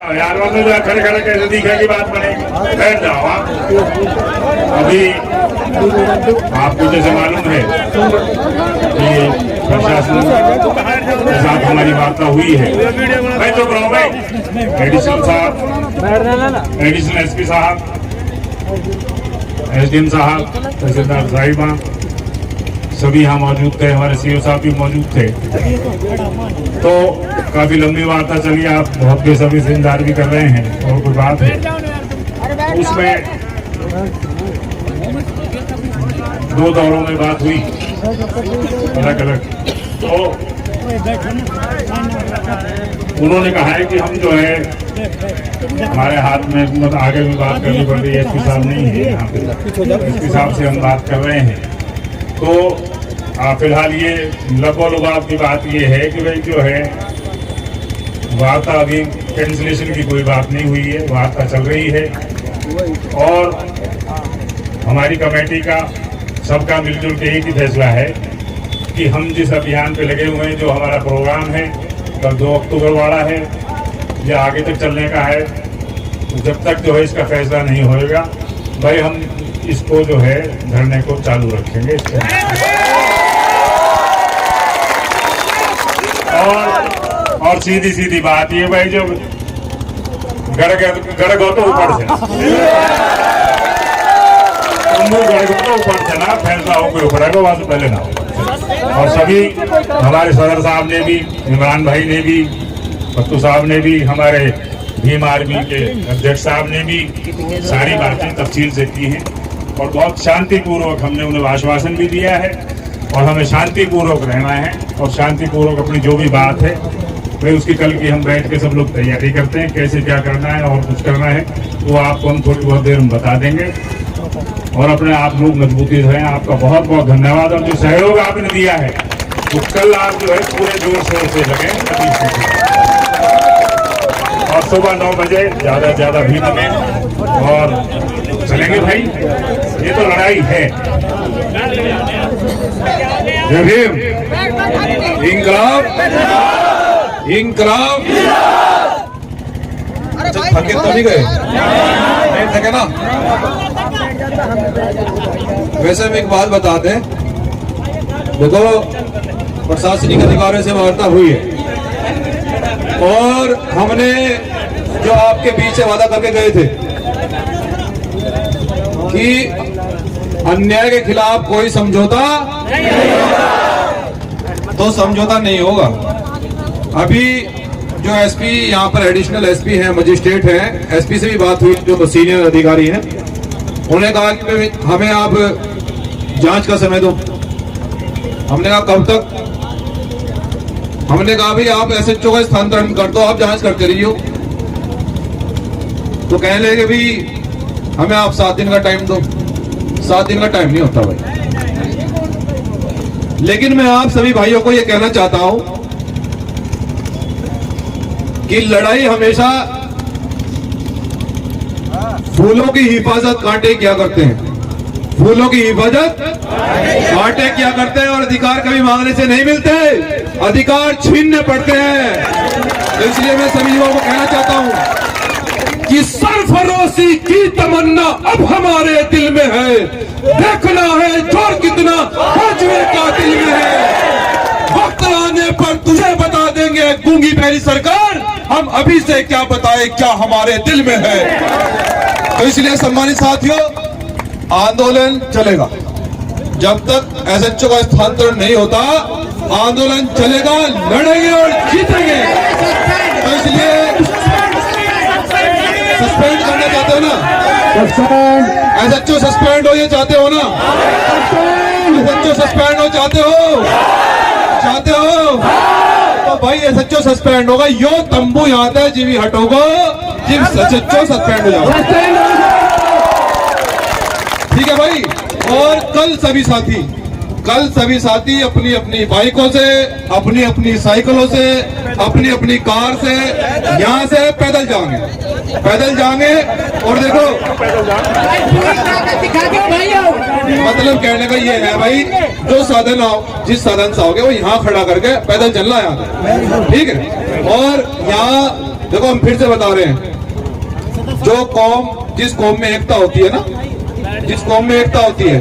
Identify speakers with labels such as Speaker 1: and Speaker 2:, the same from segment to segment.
Speaker 1: यार वालों जो खड़े खड़े कैसे दिखे की बात बनेगी। बैठ जाओ आप। अभी आपको जैसे मालूम है कि प्रशासन के साथ हमारी वार्ता हुई है। मैं तो कह रहा हूँ एडिशनल साहब, एडिशनल एसपी साहब, एसडीएम साहब, तहसीलदार साहिबा सभी यहाँ मौजूद थे, हमारे सीओ साहब भी मौजूद थे। तो काफी लंबी वार्ता चली। आप बहुत बेसब्री से इंतजार भी कर रहे हैं और कोई बात है उसमें 2 दौरों में बात हुई अलग अलग। तो उन्होंने कहा है कि हम जो है हमारे हाथ में मतलब आगे भी बात करनी पड़ रही है। एसपी साहब नहीं है यहाँ पे, एसपी साहब से हम बात कर रहे हैं। तो फिलहाल ये लबोलुबाब की बात ये है कि भाई जो है वार्ता अभी कैंसिलेशन की कोई बात नहीं हुई है, वार्ता चल रही है। और हमारी कमेटी का सबका मिलजुल के एक ही फैसला है कि हम जिस अभियान पे लगे हुए हैं, जो हमारा प्रोग्राम है कल 2 अक्टूबर वाला है, या आगे तक चलने का है, तो जब तक जो है इसका फैसला नहीं होएगा भाई हम इसको जो है धरने को चालू रखेंगे। और सीधी सीधी बात ये भाई जो गड़ गो तो ऊपर से ऊपर से ना फैसला हो कोई ऊपर वहां से पहले ना हो। और सभी हमारे सदर साहब ने भी, इमरान भाई ने भी, पत्तू साहब ने भी, हमारे भीम आर्मी के अध्यक्ष साहब ने भी सारी बातें तफसील से की हैं और बहुत शांतिपूर्वक हमने उन्हें आश्वासन भी दिया है। और हमें शांतिपूर्वक रहना है और शांतिपूर्वक अपनी जो भी बात है भाई उसकी कल की हम बैठ के सब लोग तैयारी करते हैं, कैसे क्या करना है और कुछ करना है वो आपको हम थोड़ी बहुत देर में बता देंगे। और अपने आप लोग मजबूती रहें। आपका बहुत बहुत धन्यवाद। और जो सहयोग आपने दिया है तो कल आप जो है पूरे जोर शोर से लगे और सुबह 9 बजे ज्यादा से ज्यादा भीड़ में और चलेंगे भाई। ये तो लड़ाई है। जय भीम, इंकलाब, इंकलाब। थके तो नहीं गए? नहीं थके ना? वैसे हम एक बात बता दें, देखो प्रशासनिक अधिकारियों से वार्ता हुई है और हमने जो आपके बीच से वादा करके गए थे कि अन्याय के खिलाफ कोई समझौता तो समझौता नहीं होगा। अभी जो एसपी यहाँ पर एडिशनल एसपी हैं, मजिस्ट्रेट हैं, एसपी से भी बात हुई जो सीनियर अधिकारी हैं। उन्होंने कहा कि हमें आप जांच का समय दो। हमने कहा कब तक? हमने कहा भाई आप एसएचओ का स्थानांतरण कर दो, आप जांच करते रहिए। तो कहने लगे भाई हमें आप 7 दिन का टाइम दो। 7 दिन का टाइम नहीं होता भाई। लेकिन मैं आप सभी भाइयों को यह कहना चाहता हूं कि लड़ाई हमेशा फूलों की हिफाजत कांटे क्या करते हैं, फूलों की हिफाजत कांटे क्या करते हैं। और अधिकार कभी मांगने से नहीं मिलते, अधिकार छीनने पड़ते हैं। तो इसलिए मैं सभी युवाओं को कहना चाहता हूं कि सरफरोशी की तमन्ना अब हमारे दिल में है। देखना है जोर कितना फौजवे का दिल में है। वक्त आने पर तुझे बता देंगे गूंगी पहली सरकार, हम अभी से क्या बताएं क्या हमारे दिल में है। तो इसलिए सम्मानित साथियों, आंदोलन चलेगा जब तक एसएचओ का स्थानांतरण नहीं होता। आंदोलन चलेगा, लड़ेंगे और जीतेंगे। तो इसलिए सस्पेंड करना चाहते हो ना? एसएचओ सस्पेंड हो ये चाहते हो ना? एसएचओ सस्पेंड हो चाहते हो? चाहते हो तो भाई एसएचओ सस्पेंड होगा। यो तंबू यहाँ था जीवी हटोगो जिम एसएचओ सस्पेंड हो जाओ। ठीक है भाई। और कल सभी साथी अपनी अपनी बाइकों से, अपनी अपनी साइकिलों से, अपनी अपनी कार से यहाँ से पैदल जाएंगे। और देखो मतलब कहने का ये है भाई, जो साधन आओ, जिस साधन से आओगे वो यहाँ खड़ा करके पैदल चलना है, ठीक है। और यहाँ देखो हम फिर से बता रहे हैं, जो कौम, जिस कौम में एकता होती है ना, जिस कौम में एकता होती है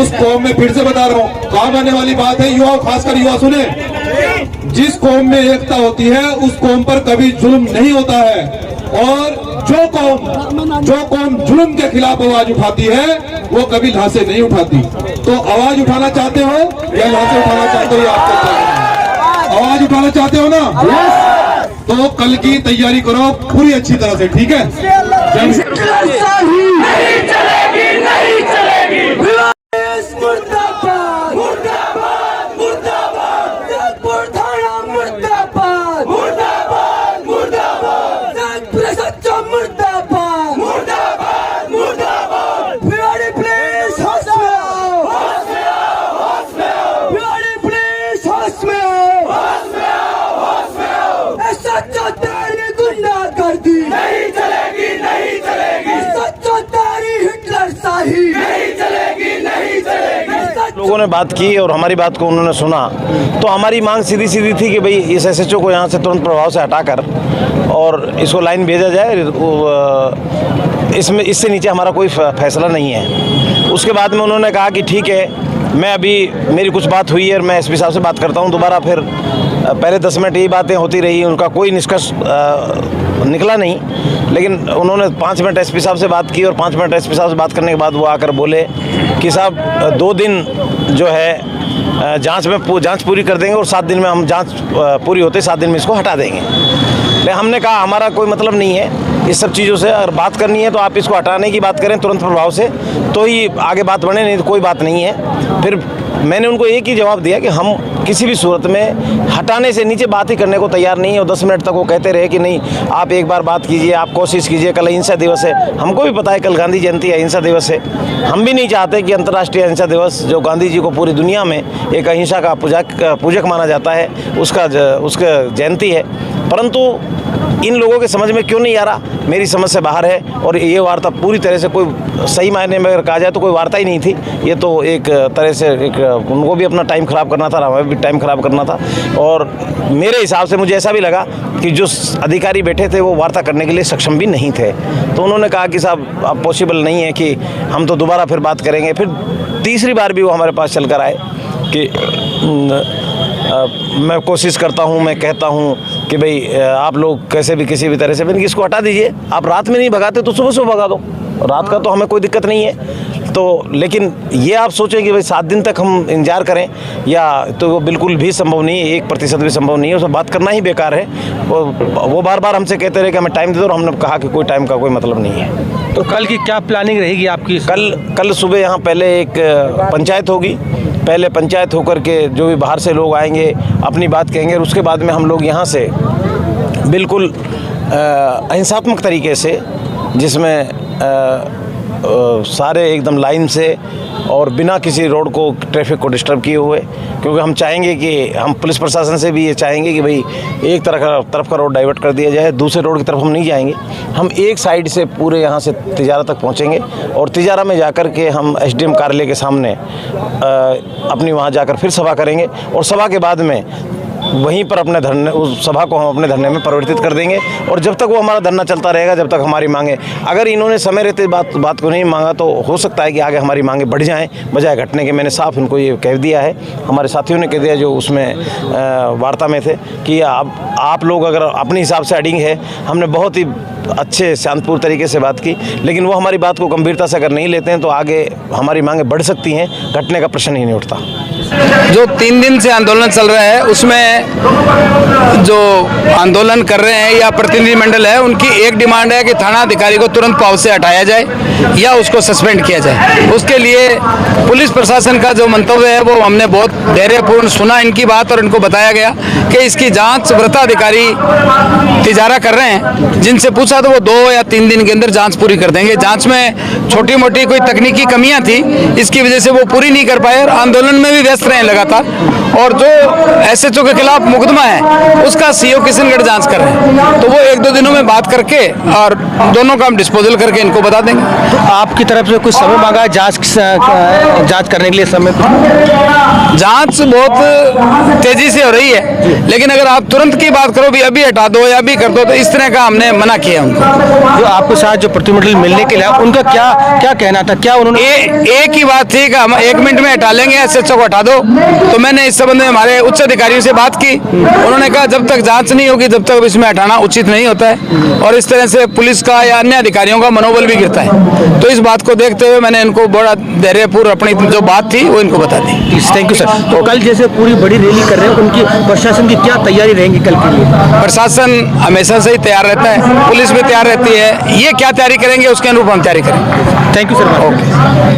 Speaker 1: उस कौम में, फिर से बता रहा हूँ, काम आने वाली बात है, युवा, खासकर युवा सुने, जिस कौम में एकता होती है उस कौम पर कभी जुल्म नहीं होता है। और जो कौम जुल्म के खिलाफ आवाज उठाती है वो कभी लाशें नहीं उठाती। तो आवाज उठाना चाहते हो या लाशें उठाना चाहते हो, ये आपको तय करना है। आवाज उठाना चाहते हो ना, तो कल की तैयारी करो पूरी अच्छी तरह से, ठीक है?
Speaker 2: लोगों ने बात की और हमारी बात को उन्होंने सुना, तो हमारी मांग सीधी सीधी थी कि भाई इस SHO को यहाँ से तुरंत प्रभाव से हटाकर और इसको लाइन भेजा जाए। इसमें इससे नीचे हमारा कोई फैसला नहीं है। उसके बाद में उन्होंने कहा कि ठीक है, मैं अभी मेरी कुछ बात हुई है और मैं SP साहब से बात करता हूँ दोबारा। फिर पहले 10 मिनट यही बातें होती रही, उनका कोई निष्कर्ष निकला नहीं। लेकिन उन्होंने 5 मिनट SP साहब से बात की और 5 मिनट SP साहब से बात करने के बाद वो आकर बोले कि साहब 2 दिन जो है जांच पूरी कर देंगे और 7 दिन में हम जांच पूरी होते 7 दिन में इसको हटा देंगे। लेकिन हमने कहा हमारा कोई मतलब नहीं है इस सब चीज़ों से, अगर बात करनी है तो आप इसको हटाने की बात करें तुरंत प्रभाव से, तो ही आगे बात बढ़े, नहीं तो कोई बात नहीं है। फिर मैंने उनको एक ही जवाब दिया कि हम किसी भी सूरत में हटाने से नीचे बात ही करने को तैयार नहीं है। और 10 मिनट तक वो कहते रहे कि नहीं, आप एक बार बात कीजिए, आप कोशिश कीजिए, कल अहिंसा दिवस है। हमको भी पता है कल गांधी जयंती है, अहिंसा दिवस है। हम भी नहीं चाहते कि अंतर्राष्ट्रीय अहिंसा दिवस, जो गांधी जी को पूरी दुनिया में एक अहिंसा का पूजक माना जाता है, उसका जयंती है। परंतु इन लोगों के समझ में क्यों नहीं आ रहा, मेरी समझ से बाहर है। और ये वार्ता पूरी तरह से, कोई सही मायने में अगर कहा जाए तो कोई वार्ता ही नहीं थी। ये तो एक तरह से उनको भी अपना टाइम ख़राब करना था, हमें भी टाइम ख़राब करना था। और मेरे हिसाब से मुझे ऐसा भी लगा कि जो अधिकारी बैठे थे वो वार्ता करने के लिए सक्षम भी नहीं थे। तो उन्होंने कहा कि साहब अब पॉसिबल नहीं है कि हम तो दोबारा फिर बात करेंगे। फिर तीसरी बार भी वो हमारे पास चल कर आए कि मैं कोशिश करता हूं, मैं कहता हूं कि भाई आप लोग कैसे भी किसी भी तरह से मैंने इसको हटा दीजिए। आप रात में नहीं भगाते तो सुबह सुबह भगा दो, रात का तो हमें कोई दिक्कत नहीं है। तो लेकिन ये आप सोचें कि भाई 7 दिन तक हम इंतजार करें, या तो वो बिल्कुल भी संभव नहीं है, 1% भी संभव नहीं है। उसमें बात करना ही बेकार है। वो बार बार हमसे कहते रहे कि हमें टाइम दे दो, और हमने कहा कि कोई टाइम का कोई मतलब नहीं है।
Speaker 3: तो कल की क्या प्लानिंग रहेगी आपकी?
Speaker 2: कल सुबह यहाँ पहले एक पंचायत होगी, पहले पंचायत होकर के जो भी बाहर से लोग आएंगे अपनी बात कहेंगे, और उसके बाद में हम लोग यहाँ से बिल्कुल अहिंसात्मक तरीके से, जिसमें सारे एकदम लाइन से और बिना किसी रोड को, ट्रैफिक को डिस्टर्ब किए हुए, क्योंकि हम चाहेंगे कि हम पुलिस प्रशासन से भी ये चाहेंगे कि भाई एक तरफ का रोड डाइवर्ट कर दिया जाए, दूसरे रोड की तरफ हम नहीं जाएंगे। हम एक साइड से पूरे यहाँ से तिजारा तक पहुँचेंगे और तिजारा में जाकर के हम SDM कार्यालय के सामने अपनी वहाँ जाकर फिर सभा करेंगे, और सभा के बाद में वहीं पर अपने धरने, उस सभा को हम अपने धरने में परिवर्तित कर देंगे। और जब तक वो हमारा धरना चलता रहेगा, जब तक हमारी मांगे, अगर इन्होंने समय रहते बात को नहीं मांगा तो हो सकता है कि आगे हमारी मांगे बढ़ जाएं बजाय घटने के। मैंने साफ इनको ये कह दिया है, हमारे साथियों ने कह दिया जो उसमें वार्ता में थे, कि आप लोग अगर अपने हिसाब से अडिंग है। हमने बहुत ही अच्छे शांतिपूर्ण तरीके से बात की, लेकिन वो हमारी बात को गंभीरता से अगर नहीं लेते हैं तो आगे हमारी मांगे बढ़ सकती हैं, घटने का प्रश्न ही नहीं उठता।
Speaker 4: जो 3 दिन से आंदोलन चल रहा है, उसमें जो आंदोलन कर रहे हैं या प्रतिनिधिमंडल है, उनकी एक डिमांड है कि थाना अधिकारी को तुरंत पाव से हटाया जाए या उसको सस्पेंड किया जाए। उसके लिए पुलिस प्रशासन का जो मंतव्य है वो हमने बहुत धैर्यपूर्ण सुना इनकी बात, और इनको बताया गया कि इसकी जांच वृत्ताधिकारी तिजारा कर रहे हैं। जिनसे पूछा तो वो 2 या 3 दिन के अंदर जांच पूरी कर देंगे। जांच में छोटी मोटी कोई तकनीकी कमियां थी, इसकी वजह से वो पूरी नहीं कर पाए और आंदोलन में भी व्यस्त व्यस्त रहे लगातार, और जो SHO के खिलाफ मुकदमा है उसका CO किशनगढ़ जांच कर रहे हैं। तो वो 1-2 दिनों में बात करके और दोनों का हम डिस्पोजल करके इनको बता देंगे।
Speaker 3: तो आपकी तरफ से कुछ समय मांगा है जांच करने के लिए समय?
Speaker 4: जांच बहुत तेजी से हो रही है, लेकिन अगर आप तुरंत की बात करो भी अभी हटा दो या अभी कर दो, तो इस तरह का हमने मना किया उनको।
Speaker 3: जो आपके साथ जो प्रतिनिधिमंडल मिलने के लिए आए, उनका क्या कहना था? क्या उन्होंने
Speaker 4: एक ही बात थी कि हम 1 मिनट में हटा लेंगे, SHO को हटा दो। तो मैंने इस संबंध में हमारे उच्च अधिकारियों से बात की। उन्होंने कहा जब तक जांच नहीं होगी तब तक इसमें हटाना उचित नहीं होता है, और इस तरह से पुलिस का या अन्य अधिकारियों का मनोबल भी गिरता है। तो इस बात को देखते हुए मैंने इनको बड़ा धैर्यपूर्वक अपनी जो बात थी वो इनको बता दी।
Speaker 3: Thank you sir. तो कल जैसे पूरी बड़ी रैली कर रहे हैं, उनकी प्रशासन की क्या तैयारी रहेंगी कल के लिए?
Speaker 4: प्रशासन हमेशा से ही तैयार रहता है, पुलिस भी तैयार रहती है। ये क्या तैयारी करेंगे उसके अनुरूप हम तैयारी करेंगे।
Speaker 3: Thank you sir.
Speaker 4: ओके।